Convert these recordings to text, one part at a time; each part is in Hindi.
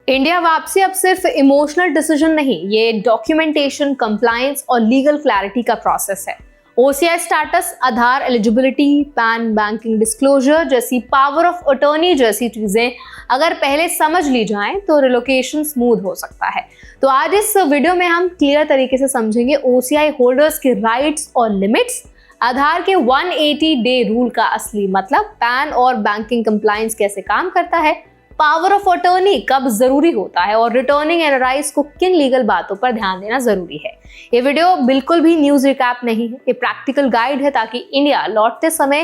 इंडिया वापसी अब सिर्फ इमोशनल डिसीजन नहीं, ये डॉक्यूमेंटेशन, कंप्लायंस और लीगल क्लैरिटी का प्रोसेस है। ओसीआई स्टेटस, आधार एलिजिबिलिटी, पैन बैंकिंग डिस्क्लोजर जैसी, पावर ऑफ अटॉर्नी जैसी चीजें अगर पहले समझ ली जाएं तो रिलोकेशन स्मूथ हो सकता है। तो आज इस वीडियो में हम क्लियर तरीके से समझेंगे ओसीआई होल्डर्स के राइट्स और लिमिट्स, आधार के 180 डे रूल का असली मतलब, पैन और बैंकिंग कंप्लायंस कैसे काम करता है, पावर ऑफ अटॉर्नी कब जरूरी होता है और रिटर्निंग एनआरआईज को किन लीगल बातों पर ध्यान देना जरूरी है। ये वीडियो बिल्कुल भी न्यूज रिकैप नहीं है, ये प्रैक्टिकल गाइड है ताकि इंडिया लौटते समय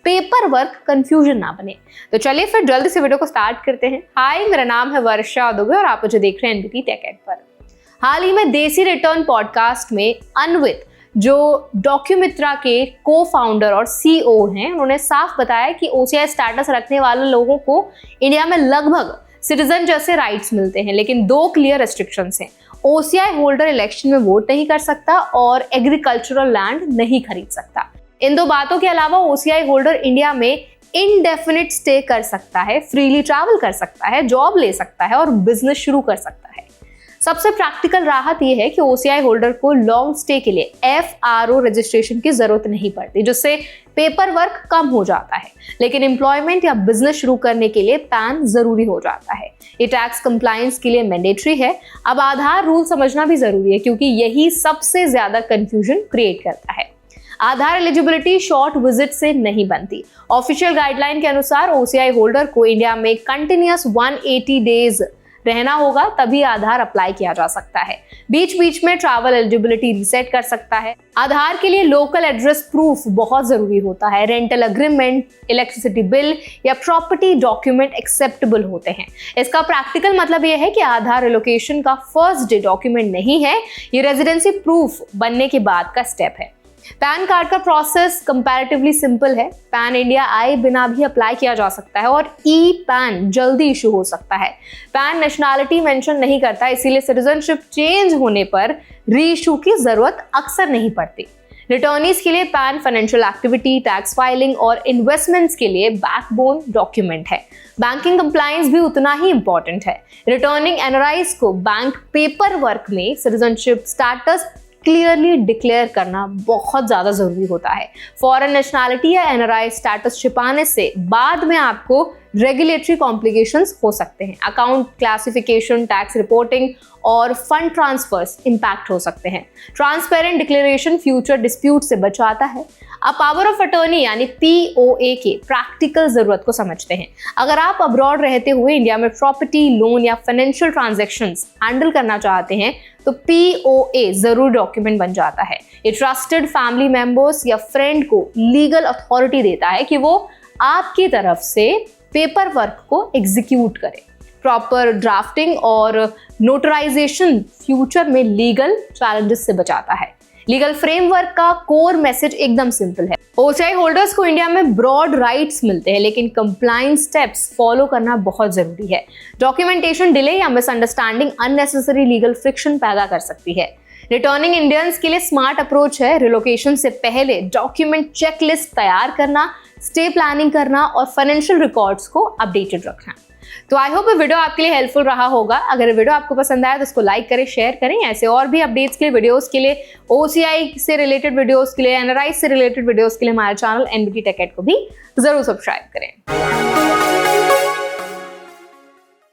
पेपर वर्क कंफ्यूजन ना बने। तो चलिए फिर जल्दी से वीडियो को स्टार्ट करते हैं। हाय, मेरा नाम है वर्षा दुबे और आप मुझे देख रहे हैं एनबीटी टेक एड पर। हाल ही में देसी रिटर्न पॉडकास्ट में अनवित, जो डॉक्यूमित्रा के को फाउंडर और सीईओ हैं, उन्होंने साफ बताया कि ओसीआई स्टेटस रखने वाले लोगों को इंडिया में लगभग सिटीजन जैसे राइट्स मिलते हैं, लेकिन दो क्लियर रेस्ट्रिक्शंस हैं। ओसीआई होल्डर इलेक्शन में वोट नहीं कर सकता और एग्रीकल्चरल लैंड नहीं खरीद सकता। इन दो बातों के अलावा ओसीआई होल्डर इंडिया में इनडेफिनिट स्टे कर सकता है, फ्रीली ट्रैवल कर सकता है, जॉब ले सकता है और बिजनेस शुरू कर सकता है। सबसे प्रैक्टिकल राहत यह है कि ओसीआई होल्डर को लॉन्ग स्टे के लिए एफआरओ रजिस्ट्रेशन की जरूरत नहीं पड़ती, जिससे पेपर वर्क कम हो जाता है। लेकिन एम्प्लॉयमेंट या बिजनेस शुरू करने के लिए पैन जरूरी हो जाता है। ये टैक्स कंप्लायंस के लिए मैंडेटरी है। अब आधार रूल समझना भी जरूरी है क्योंकि यही सबसे ज्यादा कंफ्यूजन क्रिएट करता है। आधार एलिजिबिलिटी शॉर्ट विजिट से नहीं बनती। ऑफिशियल गाइडलाइन के अनुसार ओसीआई होल्डर को इंडिया में कंटिन्यूअस 180 डेज रहना होगा, तभी आधार अप्लाई किया जा सकता है। बीच बीच में ट्रैवल एलिजिबिलिटी रीसेट कर सकता है। आधार के लिए लोकल एड्रेस प्रूफ बहुत जरूरी होता है। रेंटल एग्रीमेंट, इलेक्ट्रिसिटी बिल या प्रॉपर्टी डॉक्यूमेंट एक्सेप्टेबल होते हैं। इसका प्रैक्टिकल मतलब यह है कि आधार रिलोकेशन का फर्स्ट डे डॉक्यूमेंट नहीं है, ये रेजिडेंसी प्रूफ बनने के बाद का स्टेप है। पैन कार्ड का प्रोसेस कंपैरेटिवली सिंपल है। पैन इंडिया आए बिना भी अप्लाई किया जा सकता है और ई पैन जल्दी इशू हो सकता है। पैन नेशनैलिटी मेंशन नहीं करता, इसीलिए सिटीजनशिप चेंज होने पर री इशू की जरूरत अक्सर नहीं पड़ती। रिटर्नीज के लिए pan financial activity, tax filing और इन्वेस्टमेंट्स के लिए बैकबोन डॉक्यूमेंट है। बैंकिंग कंप्लायंस भी उतना ही इंपॉर्टेंट है। रिटर्निंग एनआरआईज को बैंक पेपर वर्क में सिटीजनशिप स्टेटस क्लियरली डिक्लेयर करना बहुत ज्यादा जरूरी होता है। फॉरेन नेशनैलिटी या एनआरआई स्टेटस छिपाने से बाद में आपको रेगुलेटरी कॉम्प्लिकेशंस हो सकते हैं। अकाउंट क्लासिफिकेशन, टैक्स रिपोर्टिंग और फंड ट्रांसफर्स इंपैक्ट हो सकते हैं। ट्रांसपेरेंट डिक्लेरेशन फ्यूचर डिस्प्यूट से बचाता है। अब पावर ऑफ अटॉर्नी यानी पीओए के प्रैक्टिकल जरूरत को समझते हैं। अगर आप अब्रॉड रहते हुए इंडिया में प्रॉपर्टी, लोन या फाइनेंशियल ट्रांजैक्शंस हैंडल करना चाहते हैं तो पीओए जरूर डॉक्यूमेंट बन जाता है। ये ट्रस्टेड फैमिली मेंबर्स या फ्रेंड को लीगल अथॉरिटी देता है कि वो आपकी तरफ से पेपर वर्क को एग्जीक्यूट करे। प्रॉपर ड्राफ्टिंग और नोटराइजेशन फ्यूचर में लीगल चैलेंजेस से बचाता है। लीगल फ्रेमवर्क का कोर मैसेज एकदम सिंपल है। ओसीआई होल्डर्स को इंडिया में ब्रॉड राइट्स मिलते हैं, लेकिन कंप्लायंस स्टेप्स फॉलो करना बहुत जरूरी है। डॉक्यूमेंटेशन डिले या मिसअंडरस्टैंडिंग अननेसेसरी लीगल फ्रिक्शन पैदा कर सकती है। रिटर्निंग इंडियंस के लिए स्मार्ट अप्रोच है रिलोकेशन से पहले डॉक्यूमेंट चेकलिस्ट तैयार करना, स्टे प्लानिंग करना और फाइनेंशियल रिकॉर्ड्स को अपडेटेड रखना। तो आई होप ये वीडियो आपके लिए हेल्पफुल रहा होगा। अगर ये वीडियो आपको पसंद आया तो उसको लाइक करें, शेयर करें। ऐसे और भी अपडेट्स के लिए, वीडियोस के लिए, ओसीआई से रिलेटेड वीडियोस के लिए, एनआरआई से रिलेटेड वीडियोस के लिए हमारे चैनल एनबीटी टेक एड को भी जरूर सब्सक्राइब करें।